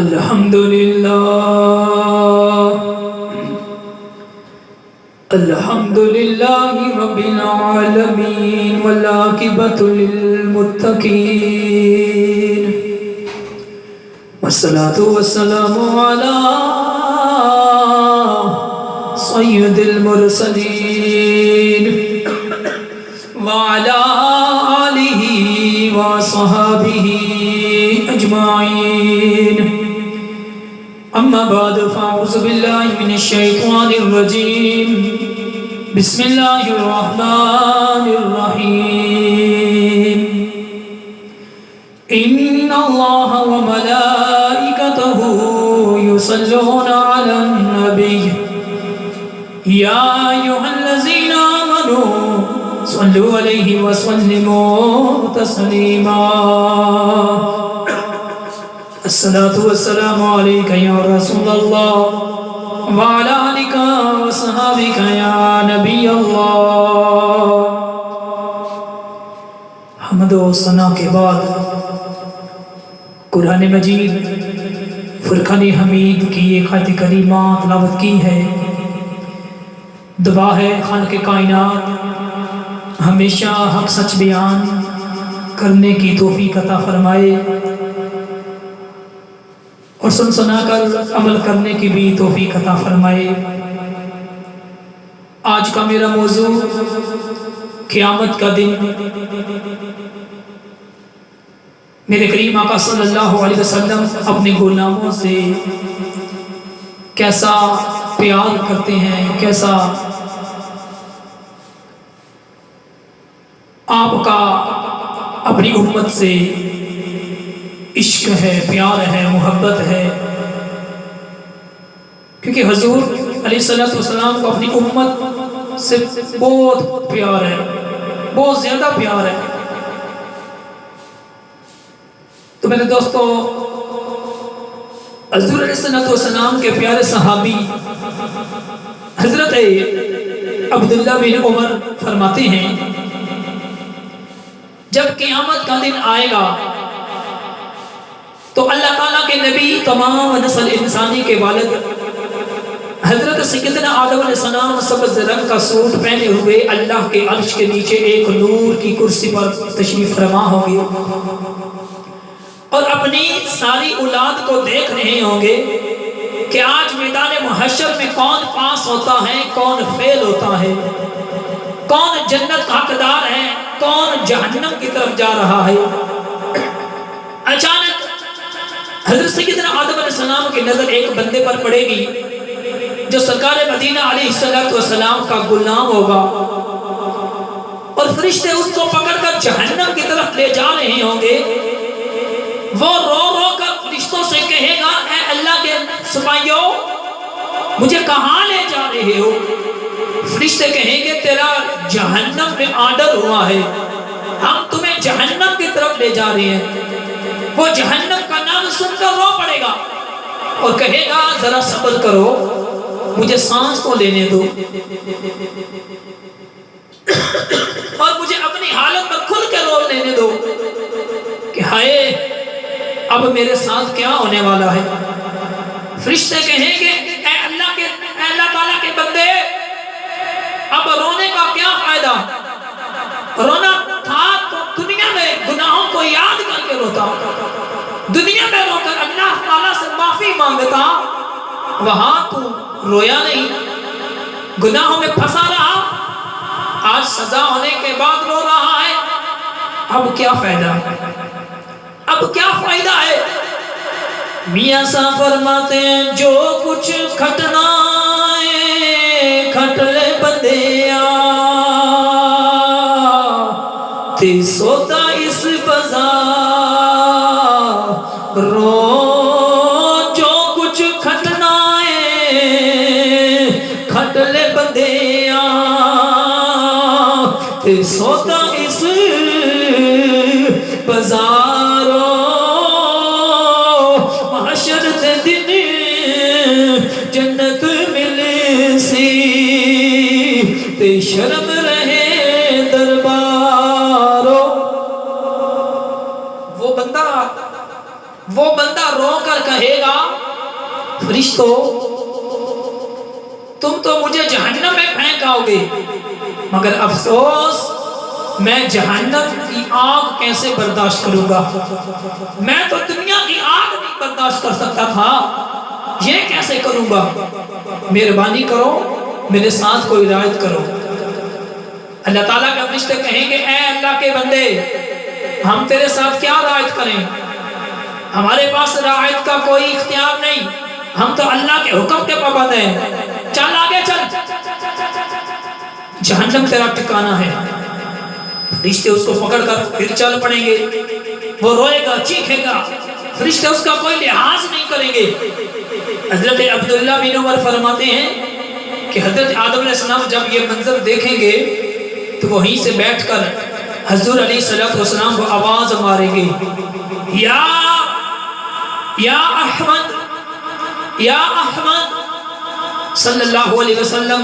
الحمدللہ الحمدللہ رب العالمین والعاقبۃ للمتقین والصلاة والسلام علی سید المرسلین وعلی آلہ وصحبہ اجمعین اما بعد فاعوذ باللہ من الشیطان الرجیم بسم اللہ الرحمن الرحیم ان اللہ وملائکتہ یصلون علی النبی یا ایھا الذین آمنوا صلوا علیہ وسلموا تسلیما الصلاة والسلام علیک یا رسول اللہ وعلی آلک وصحابک یا نبی اللہ۔ حمد و ثنا کے بعد قرآن مجید فرقان حمید کی ایک آیت کریمہ تلاوت کی ہے۔ دعا ہے خالق کائنات ہمیشہ حق سچ بیان کرنے کی توفیق عطا فرمائے اور سن سنا کر عمل کرنے کی بھی توفیق عطا فرمائے۔ آج کا میرا موضوع قیامت کا دن۔ میرے کریم آقا صلی اللہ علیہ وسلم اپنے غلاموں سے کیسا پیار کرتے ہیں، کیسا آپ کا اپنی امت سے عشق ہے، پیار ہے، محبت ہے، کیونکہ حضور علیہ السلام کو اپنی امت سے بہت پیار ہے، بہت زیادہ پیار ہے۔ تو میرے دوستو، حضور علیہ السلام کے پیارے صحابی حضرت عبداللہ بن عمر فرماتے ہیں جب قیامت کا دن آئے گا تو اللہ تعالیٰ کے نبی تمام نسل انسانی کے والد حضرت سیدنا آدم علیہ السلام سبز رنگ کا سوٹ پہنے ہوئے اللہ کے عرش کے نیچے ایک نور کی کرسی پر تشریف فرما ہوں گے اور اپنی ساری اولاد کو دیکھ رہے ہوں گے کہ آج میدان محشر میں کون پاس ہوتا ہے، کون فیل ہوتا ہے، کون جنت کا حقدار ہے، کون جہنم کی طرف جا رہا ہے۔ اچانک حضرت سیدنا آدم علیہ السلام کی نظر ایک بندے پر پڑے گی جو سرکار مدینہ علیہ السلام کا غلام ہوگا اور فرشتے اس کو پکڑ کر جہنم کی طرف لے جا رہے ہوں گے۔ وہ رو رو کر فرشتوں سے کہے گا، اے اللہ کے سپاہیوں مجھے کہاں لے جا رہے ہو؟ فرشتے کہیں گے تیرا جہنم میں آرڈر ہوا ہے، ہم تمہیں جہنم کی طرف لے جا رہے ہیں۔ وہ جہنم کا نام سن کر رو پڑے گا اور کہے گا ذرا صبر کرو، مجھے سانس تو لینے دو اور مجھے اپنی حالت پر کھل کے رو لینے دو کہ ہائے اب میرے ساتھ کیا ہونے والا ہے۔ فرشتے کہیں گے اے اللہ تعالیٰ کے بندے، اب رونے کا کیا فائدہ؟ رونا تھا تو دنیا میں گناہوں کو یاد کر کے روتا، دنیا میں رو کر اللہ تعالیٰ سے معافی مانگتا، وہاں تو رویا نہیں، گناہوں میں پھنسا رہا، آج سزا ہونے کے بعد رو رہا ہے۔ اب کیا فائدہ ہے؟ اب کیا فائدہ ہے؟ میاں صاحب فرماتے ہیں جو کچھ کھٹنا ہے کھٹ لے بندیا، تے سوتا اس بازار رو، جو کچھ کھٹنا ہے کھٹ لے بندیا، تے سوتا اس بازار محشر دے دن جنت ملے سی، تے شرم رہے دربارو۔ وہ بندہ رو کر کہے گا فرشتوں تم تو مجھے جہنم میں پھینکاؤ گے، مگر افسوس میں جہنم کی آگ کیسے برداشت کروں گا، میں تو دنیا کی آگ نہیں برداشت کر سکتا تھا، یہ کیسے کروں گا، مہربانی کرو میرے ساتھ کوئی رعایت کرو۔ اللہ تعالیٰ کے فرشتے کہیں گے اے اللہ کے بندے ہم تیرے ساتھ کیا رعایت کریں، ہمارے پاس رعایت کا کوئی اختیار نہیں، ہم تو اللہ کے حکم کے پابند ہیں، چل آگے چل، جہنم تیرا ٹھکانہ ہے۔ فرشتے اس کو پکڑ کر پھر چل پڑیں گے، وہ روئے گا چیخے گا، فرشتے اس کا کوئی لحاظ نہیں کریں گے۔ حضرت عبداللہ بن عمر فرماتے ہیں کہ حضرت آدم علیہ السلام جب یہ منظر دیکھیں گے تو وہیں سے بیٹھ کر حضور علیہ السلام کو آواز ماریں گے، یا احمد یا احمد صلی اللہ علیہ وسلم۔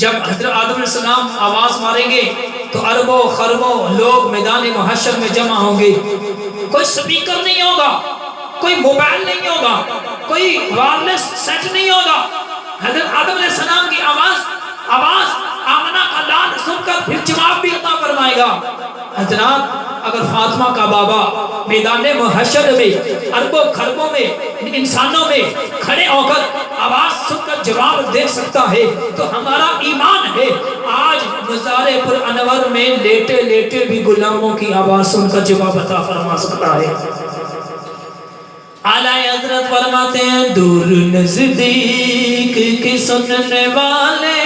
جب حضرت آدم علیہ السلام آواز ماریں گے تو اربوں خربوں لوگ میدان محشر میں جمع ہوں گے، کوئی سپیکر نہیں ہوگا، کوئی موبائل نہیں ہوگا، کوئی وائرلیس سیٹ نہیں ہوگا، حضرت آدم علیہ السلام کی آواز آمنہ کا لال سن کر پھر جواب بھی عطا فرمائے گا۔ حضرات اگر فاطمہ کا بابا میدان محشر میں اربوں خربوں میں انسانوں میں کھڑے ہو کر آواز سن کر جواب دے سکتا ہے تو ہمارا ایمان ہے آج مزار پر انور میں لیٹے لیٹے بھی غلاموں کی آواز سن کر جواب عطا فرما سکتا ہے۔ اعلیٰ حضرت فرماتے ہیں دور نزدیک کی سننے والے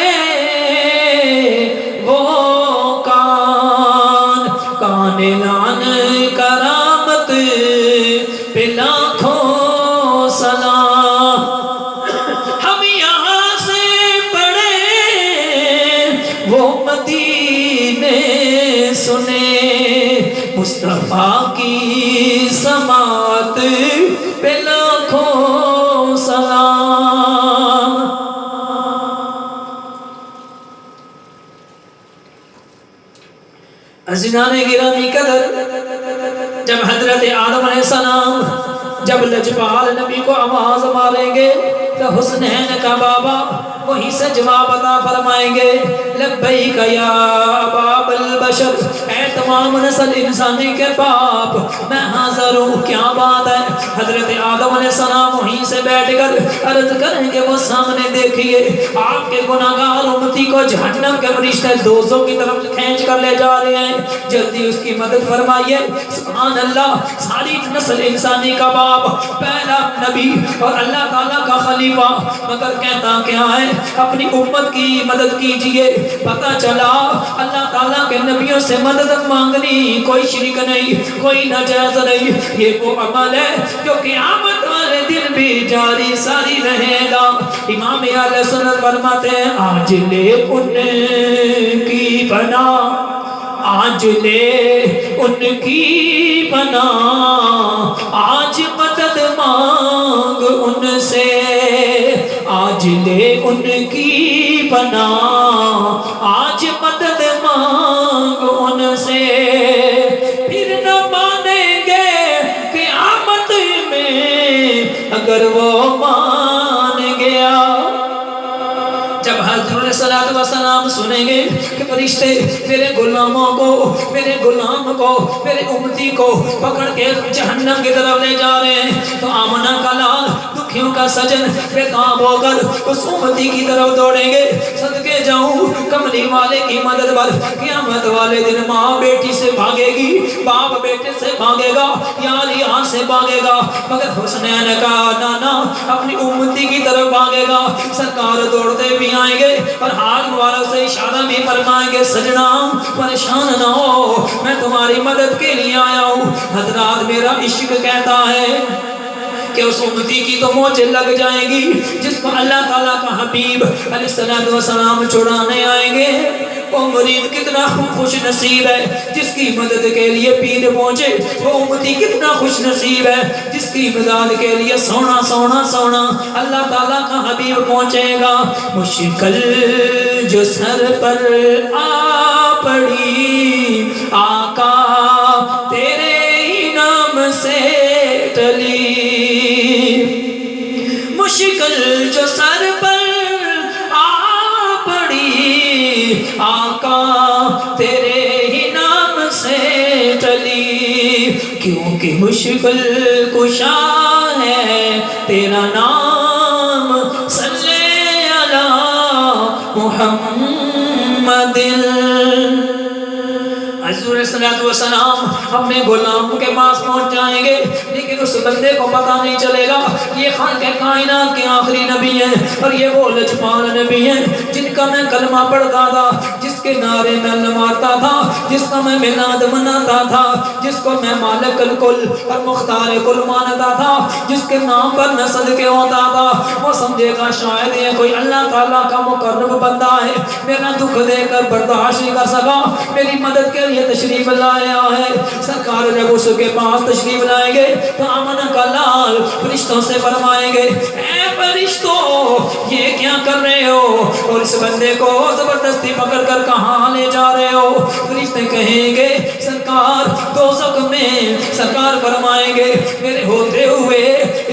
وہ کان لان کرامت پہ لاکھوں سلام، ہم یہاں سے پڑھے وہ مدینے سنے مصطفیٰ کی سماعت پہ لاکھوں سلام۔ عزیزان گرامی قدر جب حضرت آدم علیہ السلام جب لجپال نبی کو آواز ماریں گے تو حسنین کا بابا وہیں سے جواب عطا فرمائیں گے لبیک یا ابا البشر، اے تمام نسل انسانی کے باپ میں حاضر ہوں، کیا بات ہے۔ حضرت آدم علیہ السلام وہیں سے بیٹھ کر عرض کریں کہ وہ سامنے دیکھیے آپ کے گناہگار امتی کو جہنم کے فرشتے دوزخ کی طرف کھینچ کر لے جا رہے ہیں، جلدی اس کی مدد فرمائیے۔ سبحان اللہ، ساری نسل انسانی کا باپ، پہلا نبی اور اللہ تعالیٰ کا خلیفہ، مگر کہتا کیا ہے اپنی امت کی مدد کیجئے۔ پتہ چلا اللہ تعالیٰ کے نبیوں سے مدد مانگنی کوئی شرک نہیں، کوئی ناجائز نہیں، یہ وہ عمل ہے جو قیامت والے دن بھی جاری ساری رہے گا۔ امام اہل سنت فرماتے ہیں آج لے ان کی پناہ، آج لے ان کی پناہ، آج مدد مانگ ان سے، آج لے ان کی پناہ، آج مدد مانگ ان سے، پھر نہ مانیں گے قیامت میں اگر وہ مان گیا۔ جب حضرت صلی اللہ علیہ وسلم سنیں گے کہ فرشتے میرے غلاموں کو، میرے غلام کو، میرے امتی کو پکڑ کے جہنم کی طرف لے جا رہے ہیں تو آمنہ کا لال دکھیوں کا سجن بے تاب ہو کر اس امتی کی طرف دوڑیں گے۔ صدقے جاؤں کملی والے کی مدد پر قیامت والے دن ماں بیٹی سے بھاگے گی، باپ بیٹے سے بھاگے گا، یار یار سے بھاگے گا، مگر حسنین کا نانا اپنی امتی کی طرف بھاگے گا۔ سرکار دوڑتے بھی آئیں گے اور ہاتھ مبارک سے اشارہ بھی فرمائیں گے سجنا پریشان نہ ہو، میں تمہاری مدد کے لیے آیا ہوں۔ حضرات میرا عشق کہتا ہے کہ اس امتی کی تو موجیں لگ جائیں گی جس کو اللہ تعالیٰ کا حبیب علیہ السلام چھڑانے آئیں گے۔ وہ مرید کتنا خوش نصیب ہے جس کی مدد کے لیے پیر پہنچے، وہ امتی کتنا خوش نصیب ہے جس کی مدد کے لیے سونا سونا سونا اللہ تعالیٰ کا حبیب پہنچے گا۔ مشکل جو سر پر آ پڑی آقا تیرے ہی نام سے آقا تیرے ہی نام سے چلی، کیونکہ مشکل کشا ہے تیرا نام، صلی علی محمد۔ حضور صلی اللہ علیہ وسلم اپنے غلام کے پاس پہنچ جائیں گے، لیکن اس بندے کو پتہ نہیں چلے گا یہ خالق کائنات کے آخری نبی ہیں، اور یہ وہ لجپال نبی ہیں جن کا میں کلمہ پڑھتا تھا، جس کے نعرے میں اللہ مارتا تھا، جس کا میں میلاد مناتا تھا، جس کو میں مالک الکل اور مختار کل مانتا تھا، جس کے نام پر میں صدقے ہوتا تھا۔ وہ سمجھے گا شاید یہ کوئی اللہ تعالیٰ کا مقرب بندہ ہے، میرا دکھ دے کر برداشت نہیں کر سکا، میری مدد کے لیے تشریف لایا ہے۔ سرکار جب اس کے پاس تشریف لائیں گے تو امن کا لال فرشتوں سے فرمائیں گے، اے فرشتوں یہ کیا کر رہے ہو، اور اس بندے کو زبردستی پکڑ کر کہاں لے جا رہے ہو؟ فرشتے کہیں گے سرکار دوزخ میں۔ سرکار فرمائیں گے میرے ہوتے ہوئے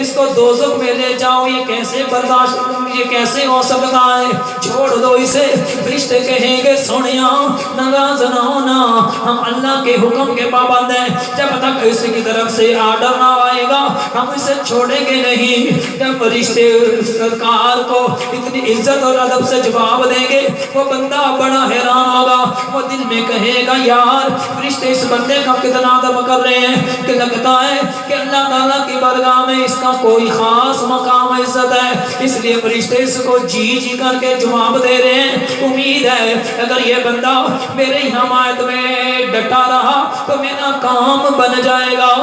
اس کو دوزخ میں لے جاؤ، یہ کیسے برداشت، یہ کیسے ہو سکتا ہے، چھوڑ دو اسے۔ فرشتے کہیں گے سونیا ناراض نہ ہونا، ہم اللہ کے حکم کے پابند ہیں، جب تک اس کی طرف سے آرڈر نہ آئے گا ہم اسے چھوڑیں گے نہیں۔ جب فرشتے سرکار کو اتنی عزت اور ادب سے جواب دیں گے وہ بندہ بڑا حیران ہوگا، وہ دل میں کہے گا یار فرشتے اس بندے کا کتنا ادب کر رہے ہیں کہ لگتا ہے کہ اللہ تعالیٰ کی بارگاہ میں اس کا کوئی خاص مقام عزت ہے، اس لیے فرشتے اس کو جی جی کر کے جواب دے رہے ہیں۔ امید ہے اگر یہ بندہ میرے حمایت میں ڈٹا رہا تو میرا کام بن جائے گا،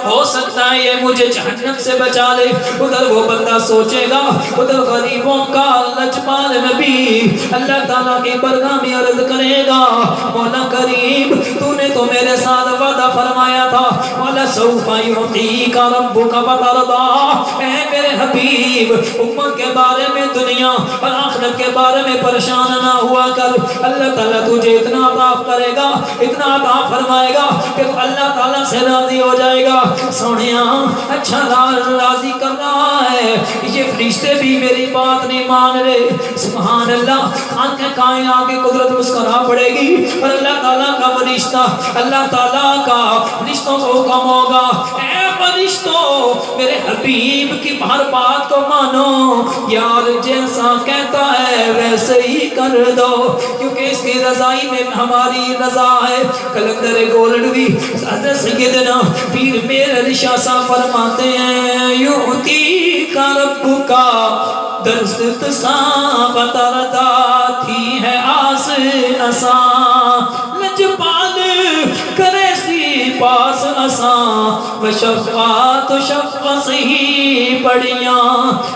ہو سکتا ہے یہ مجھے جہنم سے بچا لے۔ ادھر وہ بندہ سوچے گا، ادھر غریبوں کا لجپال نبی اللہ تعالیٰ کی بارگاہ میں عرض کرے گا مولا کریم تو نے تو میرے ساتھ وعدہ فرمایا تھا، مولا سوف یعطیک ربک فترضی، اے میرے حبیب امت کے بارے میں دنیا اور آخرت کے بارے میں پریشان نہ ہوا کر، اللہ تعالیٰ تجھے اتنا عطا کرے گا، اتنا عطا فرمائے گا کہ تو اللہ تعالیٰ سے راضی ہو جائے گا۔ سونیا اچھا راضی کر رہا ہے، یہ فرشتے بھی میری بات نہیں مان رہے۔ سبحان اللہ، خالق کائنات کی قدرت مسکرا پڑے گی، اور اللہ تعالیٰ کا فرشتہ، اللہ تعالیٰ کا فرشتوں کو حکم ہوگا اے فرشتوں میرے حبیب کی ہر بات کو مانو، یار جیسا کہتا ہے ویسے ہی کر دو، کیونکہ اس کی رضائی میں ہماری رضا ہے۔ کلندر گولڈوی حضرت سیدنا پیر میرے علی شاہ صاحب فرماتے ہیں یعطی کا رب کا درست سا بتردا تھی ہے آس اساں، لجپال کرے سی پاس اساں وشفقات شفق ہی بڑیاں۔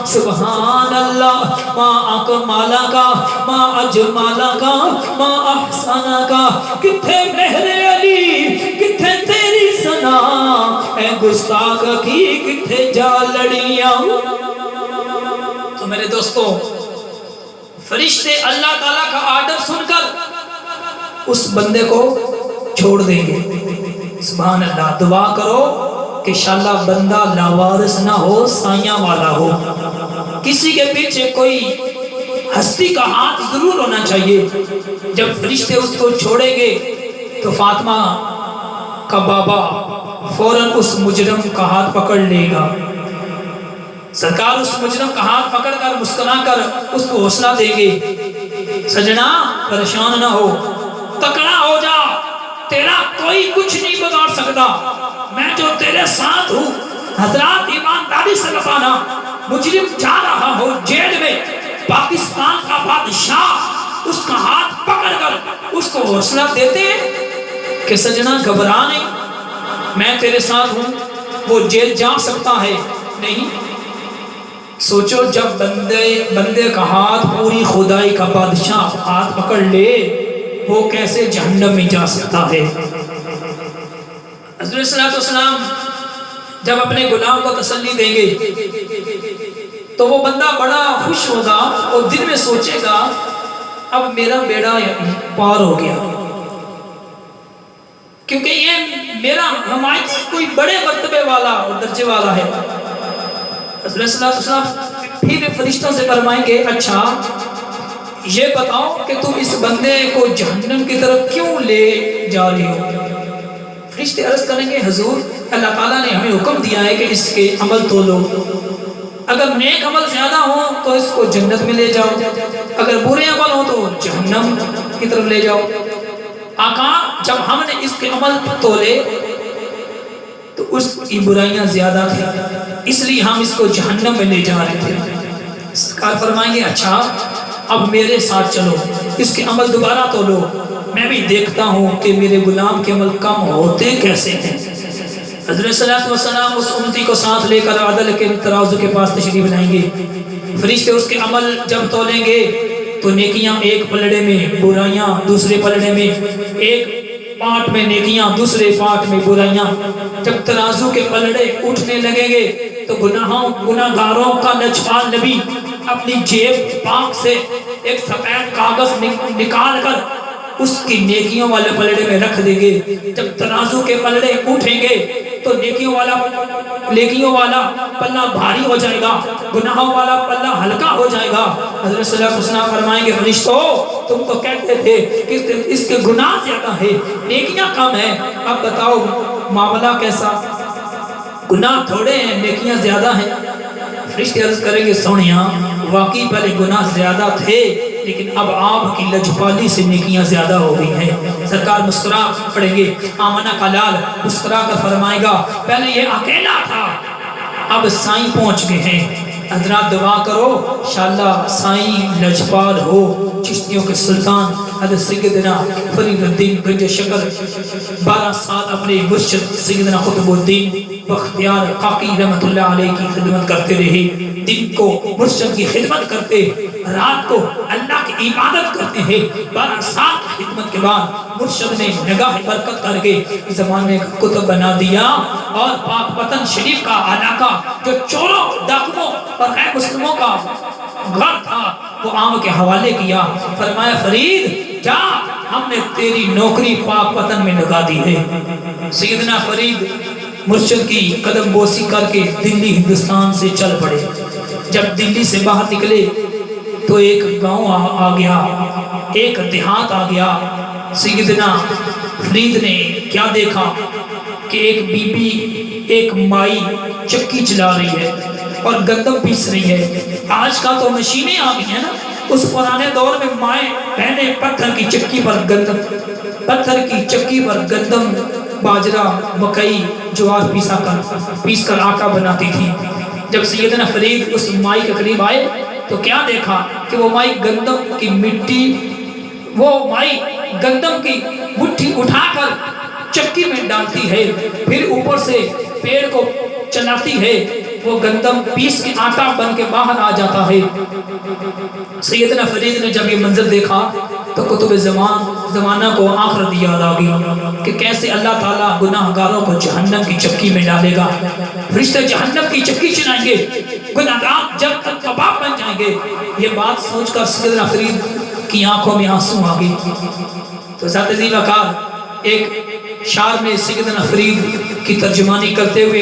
سبحان اللہ، ما اکمالا کا، ما اجمالا کا، ما احسانا کا، کتھے مہر علی کتھے تیری سنا، اے گستاخ کی کتھے جا لڑیاں۔ تو میرے دوستو فرشتے اللہ تعالیٰ کا آرڈر سن کر اس بندے کو چھوڑ دیں گے۔ سبحان اللہ، دعا کرو کہ انشاءاللہ بندہ لاوارث نہ ہو، سایاں والا ہو، کسی کے پیچھے کوئی ہستی کا ہاتھ ضرور ہونا چاہیے۔ جب فرشتے اس کو چھوڑیں گے تو فاطمہ کا بابا فوراً اس مجرم کا ہاتھ پکڑ لے گا۔ سرکار اس مجرم کا ہاتھ پکڑ کر مسکرا کر اس کو حوصلہ دیں گے، سجنا پریشان نہ ہو، تکڑا ہو جا، تیرا کوئی کچھ نہیں بگاڑ سکتا، میں جو تیرے ساتھ ہوں۔ حضرات ایمانداری سے بتانا، مجرم جا رہا ہو جیل میں، پاکستان کا بادشاہ اس کا ہاتھ پکڑ کر اس کو حوصلہ دیتے کہ سجنا گھبرا نہیں، میں تیرے ساتھ ہوں، وہ جیل جا سکتا ہے نہیں۔ سوچو جب بندے کا ہاتھ پوری خدائی کا بادشاہ ہاتھ پکڑ لے وہ کیسے جہنم میں جا سکتا ہے۔ حضرت صلی اللہ علیہ وسلم جب اپنے غلام کو تسلی دیں گے تو وہ بندہ بڑا خوش ہوگا اور دل میں سوچے گا اب میرا بیڑا پار ہو گیا، کیونکہ یہ میرا حمایتی کوئی بڑے مرتبے والا اور درجے والا ہے۔ حضرت صلی اللہ علیہ وسلم پھر فرشتوں سے فرمائیں گے اچھا یہ بتاؤ کہ تم اس بندے کو جہنم کی طرف کیوں لے جا رہے ہو؟ فرشتے عرض کریں گے حضور اللہ تعالیٰ نے ہمیں حکم دیا ہے کہ اس کے عمل تولو، اگر نیک عمل زیادہ ہو تو اس کو جنت میں لے جاؤ، اگر برے عمل ہو تو جہنم کی طرف لے جاؤ۔ آقا جب ہم نے اس کے عمل تولے تو اس کی برائیاں زیادہ تھیں، اس لیے ہم اس کو جہنم میں لے جا رہے تھے۔ سرکار فرمائیں گے اچھا اب میرے ساتھ چلو، اس کے عمل دوبارہ تولو، میں بھی دیکھتا ہوں کہ میرے غلام کے عمل کم ہوتے کیسے ہیں۔ حضرت صلی اللہ علیہ وسلم اس امتی کو ساتھ لے کر عدل کے ترازو کے پاس تشریف لائیں گے۔ فرشتے اس کے عمل جب تولیں گے تو نیکیاں ایک پلڑے میں، برائیاں دوسرے پلڑے میں، ایک پارٹ میں نیکیاں دوسرے پارٹ میں برائیاں۔ جب ترازو کے پلڑے اٹھنے لگیں گے تو گناہ گاروں کا لجپال نبی اپنی جیب پاک سے ایک سفید کاغذ نکال کر اس کی نیکیوں والے پلڑے میں رکھ دیں گے۔ جب ترازو کے پلڑے اٹھیں گے تو نیکیوں والا پلہ بھاری ہو جائے گا، گناہوں والا پلہ ہلکا ہو جائے گا۔ حضرت صلی اللہ علیہ وسلم فرمائیں گے فرشتوں تم تو کہتے تھے کہ اس کے گناہ زیادہ ہے نیکیاں کم ہیں، اب بتاؤ معاملہ کیسا؟ گناہ تھوڑے ہیں نیکیاں زیادہ ہیں۔ فرشتے عرض کریں گے سونیا واقعی پہلے گناہ زیادہ تھے لیکن اب آپ کی لجپالی سے نیکیاں زیادہ ہو گئی ہیں۔ سرکار مسکرا پڑیں گے، آمنہ کا لال مسکرا کر فرمائے گا پہلے یہ اکیلا تھا اب سائیں پہنچ گئے ہیں، حضرات دعا کرو انشاءاللہ سائیں لجپال ہو۔ چشتیوں کے سلطان حضرت سیدنا فرید الدین گنج شکر 12 سال اپنے مرشد سیدنا قطب الدین بختیار قاقی رحمت اللہ علیہ کی خدمت کرتے رہے، دن کو مرشد کی خدمت کرتے، رات کو اللہ کی عبادت کرتے ہیں۔ 12 سال کی خدمت کے بعد مرشد نے نگاہ برکت کر کے زمانے کا قطب بنا دیا اور پاک وطن شریف کا علاقہ جو چوروں ڈاکوؤں اور غیر مسلموں کا گھر تھا وہ عام کے حوالے کیا۔ فرمایا فرید جا ہم نے تیری نوکری پاک وطن میں لگا دی ہے۔ سیدنا فرید مرشد کی قدم بوسی کر کے دلی ہندوستان سے چل پڑے۔ جب دلی سے باہر نکلے تو ایک گاؤں آ گیا، ایک دیہات آ گیا۔ سیدنا فرید نے کیا دیکھا کہ ایک بی بی ایک مائی چکی چلا رہی ہے اور گندم پیس رہی ہے۔ آج کا تو مشینیں آ گئی ہیں نا، اس پرانے دور میں مائیں بہنیں پتھر کی چکی پر گندم باجرہ مکئی جوار پیس کر آٹا بناتی تھی۔ جب سیدنا فرید اس مائی کے قریب آئے تو کیا دیکھا کہ وہ مائی گندم کی مٹھی اٹھا کر چکی میں ڈالتی ہے، پھر اوپر سے پیڑ کو چلاتی ہے، وہ گندم پیس کے آٹا بن کے باہر آ جاتا ہے۔ سیدنا فرید نے جب یہ منظر دیکھا تو قطب زمانہ کو آخرت یاد آ گئی کہ کیسے اللہ تعالیٰ گناہ گاروں کو جہنم کی چکی میں ڈالے گا۔ فرشتے جہنم کی چکی چلائیں گے، گناہ گار جب تک کباب بن جائیں گے۔ یہ بات سوچ کر سیدنا فرید کی آنکھوں میں آنسو آ گئی۔ تو ذات عظیم وقار ایک شعر میں سیدنا فرید کی ترجمانی کرتے ہوئے